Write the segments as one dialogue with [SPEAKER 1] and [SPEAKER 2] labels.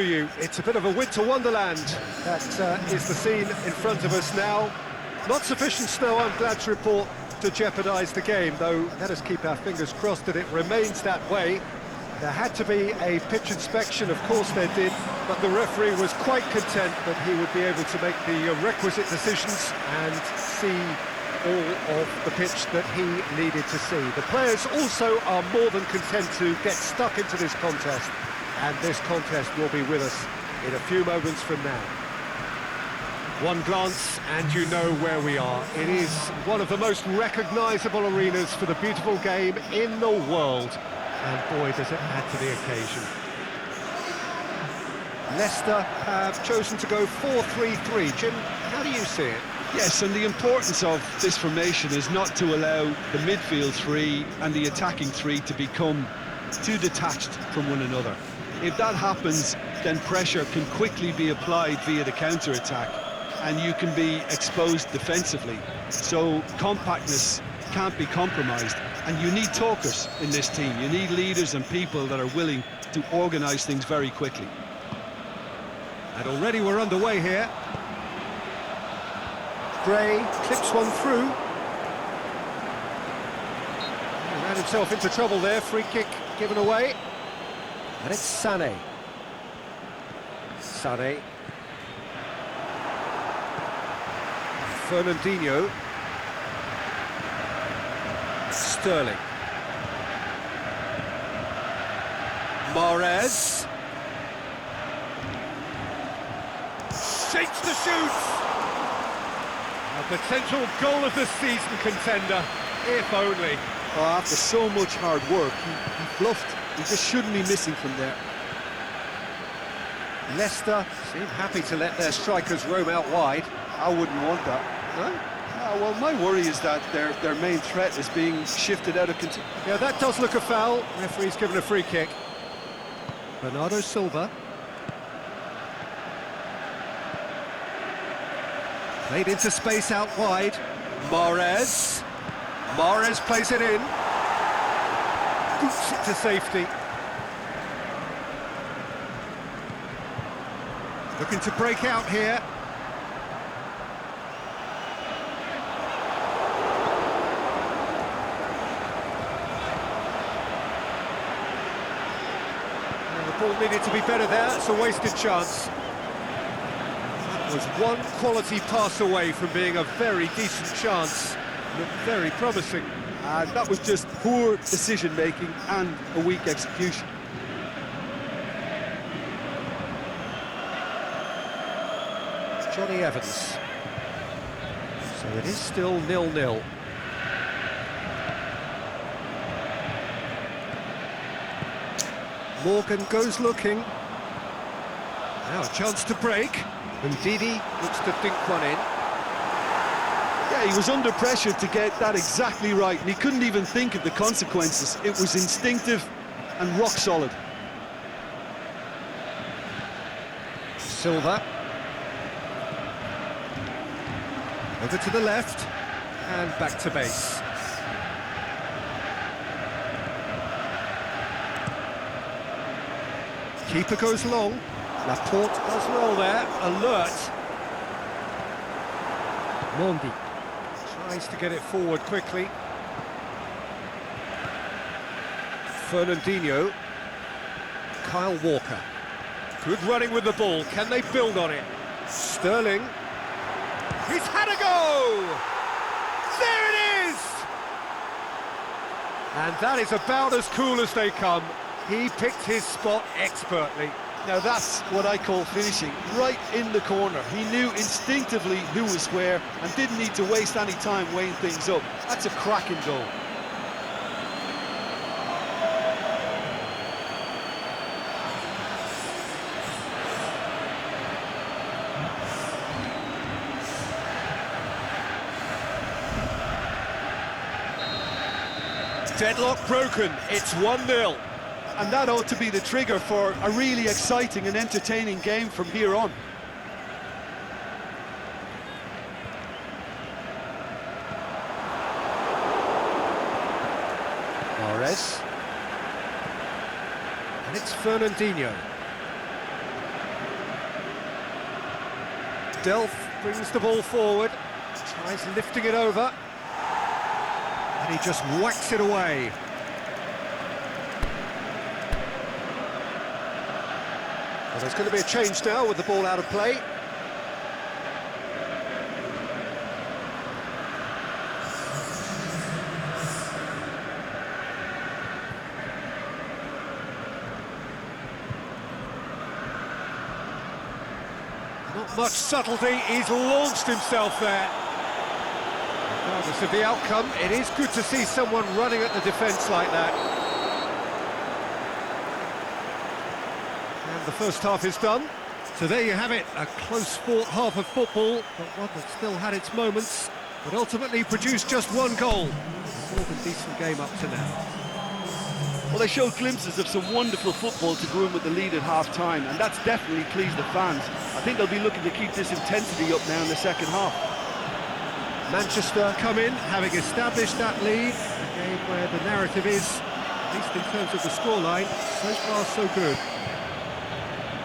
[SPEAKER 1] You. It's a bit of a winter wonderland. That is the scene in front of us now. Not sufficient snow, I'm glad to report, to jeopardise the game, though let us keep our fingers crossed that it remains that way. There had to be a pitch inspection, of course there did, but the referee was quite content that he would be able to make the requisite decisions and see all of the pitch that he needed to see. The players also are more than content to get stuck into this contest. And this contest will be with us in a few moments from now. One glance and you know where we are. It is one of the most recognisable arenas for the beautiful game in the world. And boy, does it add to the occasion. Leicester have chosen to go 4-3-3. Jim, how do you see it?
[SPEAKER 2] Yes, and the importance of this formation is not to allow the midfield three and the attacking three to become too detached from one another. If that happens, then pressure can quickly be applied via the counter-attack, and you can be exposed defensively. So compactness can't be compromised, and you need talkers in this team. You need leaders and people that are willing to organise things very quickly.
[SPEAKER 1] And already we're underway here. Gray clips one through. He ran himself into trouble there, free kick given away. And it's Sané. Sané. Fernandinho. Sterling. Mahrez. Shakes the shoot. A potential goal of the season contender, if only.
[SPEAKER 2] Oh, after so much hard work, he bluffed. He just shouldn't be missing from there.
[SPEAKER 1] Leicester seem happy to let their strikers roam out wide.
[SPEAKER 2] I wouldn't want that. No? Well, my worry is that their main threat is being shifted out of control.
[SPEAKER 1] Yeah, that does look a foul. Referee's given a free kick. Bernardo Silva. Played into space out wide. Mahrez. Mahrez plays it in. Boots it to safety. Looking to break out here. And the ball needed to be better there. It's a wasted chance. That was one quality pass away from being a very decent chance. Looked very promising.
[SPEAKER 2] And that was just poor decision-making and a weak execution.
[SPEAKER 1] Johnny Evans. So it is still 0-0. Morgan goes looking. Now a chance to break. And Didi looks to dink one in.
[SPEAKER 2] Yeah, he was under pressure to get that exactly right, and he couldn't even think of the consequences. It was instinctive and rock solid.
[SPEAKER 1] Silva. Over to the left, and back to base. Keeper goes long. Laporte does well there, alert. Mondi tries to get it forward quickly. Fernandinho. Kyle Walker. Good running with the ball. Can they build on it? Sterling. He's had a go! There it is! And that is about as cool as they come. He picked his spot expertly.
[SPEAKER 2] Now that's what I call finishing, right in the corner. He knew instinctively who was where and didn't need to waste any time weighing things up. That's a cracking goal.
[SPEAKER 1] Deadlock broken, it's 1-0.
[SPEAKER 2] And that ought to be the trigger for a really exciting and entertaining game from here on.
[SPEAKER 1] Mahrez. And it's Fernandinho. Delph brings the ball forward, tries lifting it over, and he just whacks it away. Well, there's going to be a change now with the ball out of play. Not much subtlety, he's launched himself there. Regardless of the outcome, it is good to see someone running at the defence like that. And the first half is done. So there you have it, a close-fought half of football, but one that still had its moments, but ultimately produced just one goal. More than decent game up to now.
[SPEAKER 2] Well, they showed glimpses of some wonderful football to go in with the lead at half-time, and that's definitely pleased the fans. I think they'll be looking to keep this intensity up now in the second half.
[SPEAKER 1] Manchester come in, having established that lead, a game where the narrative is, at least in terms of the scoreline, so far so good.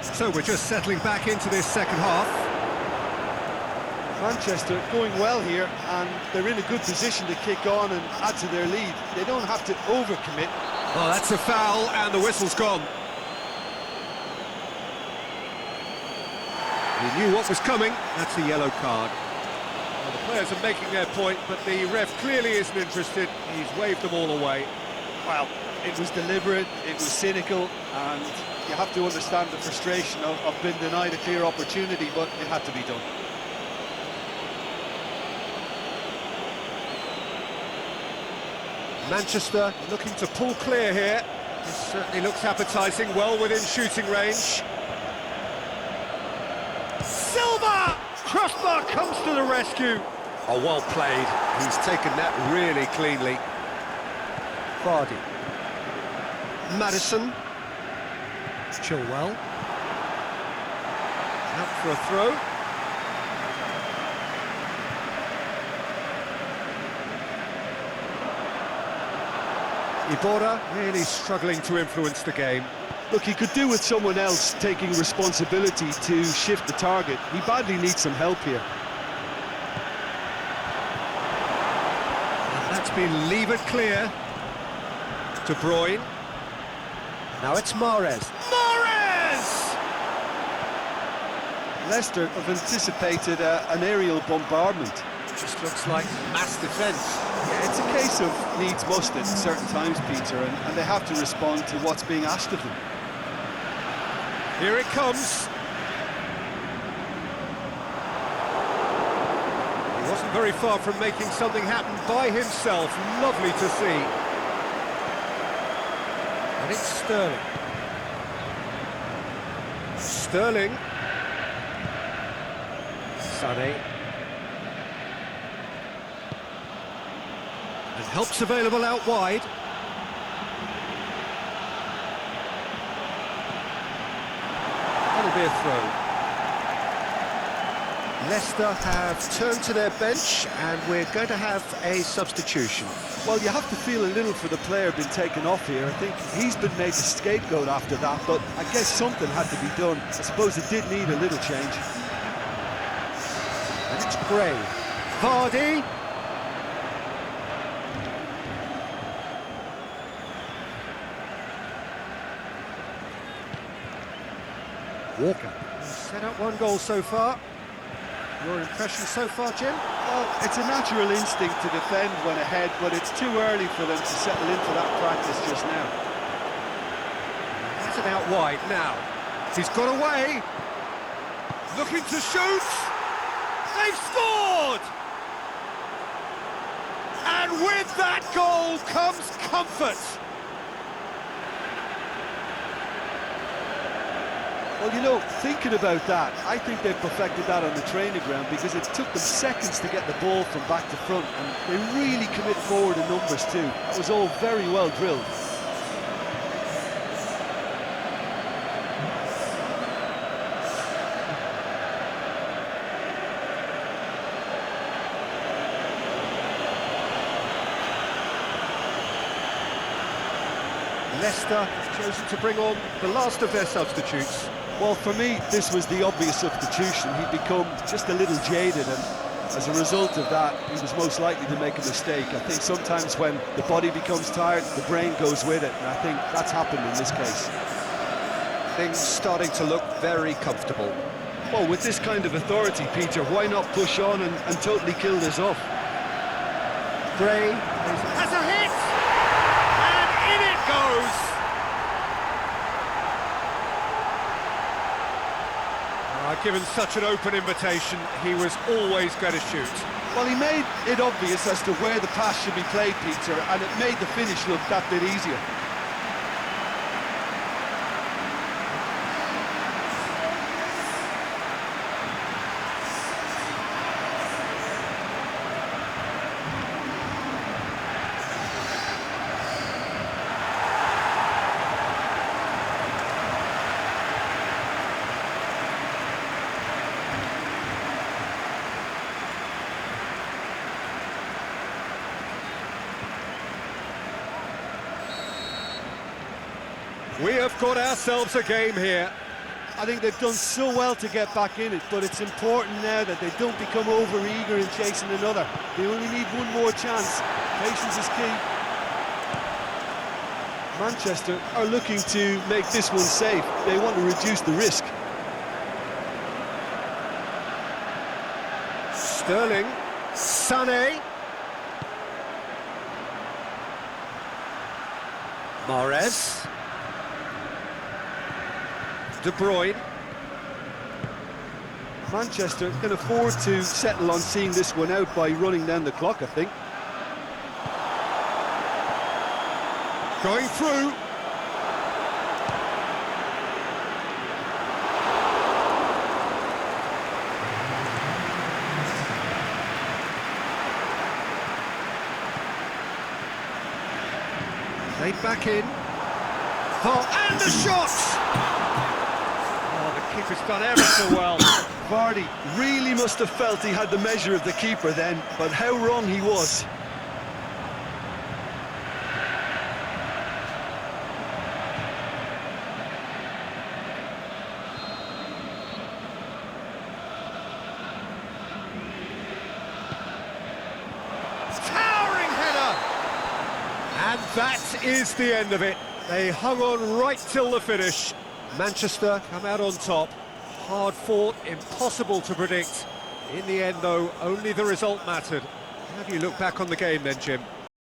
[SPEAKER 1] So we're just settling back into this second half.
[SPEAKER 2] Manchester going well here, and they're in a good position to kick on and add to their lead. They don't have to overcommit.
[SPEAKER 1] Oh, that's a foul, and the whistle's gone. He knew what was coming, that's a yellow card. Well, the players are making their point, but the ref clearly isn't interested. He's waved them all away.
[SPEAKER 2] Well, it was deliberate, it was cynical, and you have to understand the frustration of being denied a clear opportunity, but it had to be done.
[SPEAKER 1] Manchester looking to pull clear here. This certainly looks appetising, well within shooting range. Silva! Crossbar comes to the rescue. Oh, well played. He's taken that really cleanly. Vardy. Madison. Chilwell. Out for a throw. Ibora really struggling to influence the game.
[SPEAKER 2] Look, he could do with someone else taking responsibility to shift the target. He badly needs some help here.
[SPEAKER 1] And that's been levered clear to Bruyne. Now it's Mahrez. Mahrez!
[SPEAKER 2] Leicester have anticipated an aerial bombardment.
[SPEAKER 1] Just looks like mass defence.
[SPEAKER 2] Yeah, it's a case of needs must at certain times, Peter, and they have to respond to what's being asked of them.
[SPEAKER 1] Here it comes. He wasn't very far from making something happen by himself. Lovely to see. And it's Sterling. Sterling. Sané. And help's available out wide. That'll be a throw. Leicester have turned to their bench, and we're going to have a substitution.
[SPEAKER 2] Well, you have to feel a little for the player being taken off here. I think he's been made the scapegoat after that, but I guess something had to be done. I suppose it did need a little change.
[SPEAKER 1] And it's Gray. Vardy. Walker. Set up one goal so far. Your impression so far, Jim?
[SPEAKER 2] Well, it's a natural instinct to defend when ahead, but it's too early for them to settle into that practice just now.
[SPEAKER 1] Has it out wide now. He's got away. Looking to shoot. They've scored! And with that goal comes comfort.
[SPEAKER 2] Well, you know, thinking about that, I think they've perfected that on the training ground because it took them seconds to get the ball from back to front, and they really commit forward in numbers too. That was all very well drilled.
[SPEAKER 1] Leicester have chosen to bring on the last of their substitutes.
[SPEAKER 2] Well, for me, this was the obvious substitution. He'd become just a little jaded, and as a result of that, he was most likely to make a mistake. I think sometimes when the body becomes tired, the brain goes with it, and I think that's happened in this case.
[SPEAKER 1] Things starting to look very comfortable.
[SPEAKER 2] Well, with this kind of authority, Peter, why not push on and totally kill this off?
[SPEAKER 1] Gray has a hit, and in it goes. Given such an open invitation, he was always going to shoot.
[SPEAKER 2] Well, he made it obvious as to where the pass should be played, Peter, and it made the finish look that bit easier.
[SPEAKER 1] We have got ourselves a game here.
[SPEAKER 2] I think they've done so well to get back in it, but it's important now that they don't become over-eager in chasing another. They only need one more chance. Patience is key. Manchester are looking to make this one safe. They want to reduce the risk.
[SPEAKER 1] Sterling, Sané, Mahrez, De Bruyne.
[SPEAKER 2] Manchester can afford to settle on seeing this one out by running down the clock, I think.
[SPEAKER 1] Going through. Laid back in. Oh, and the shot! Keeper's done ever so well.
[SPEAKER 2] Vardy really must have felt he had the measure of the keeper then, but how wrong he was.
[SPEAKER 1] Towering header! And that is the end of it. They hung on right till the finish. Manchester come out on top. Hard fought, impossible to predict. In the end, though, only the result mattered. How do you look back on the game then, Jim?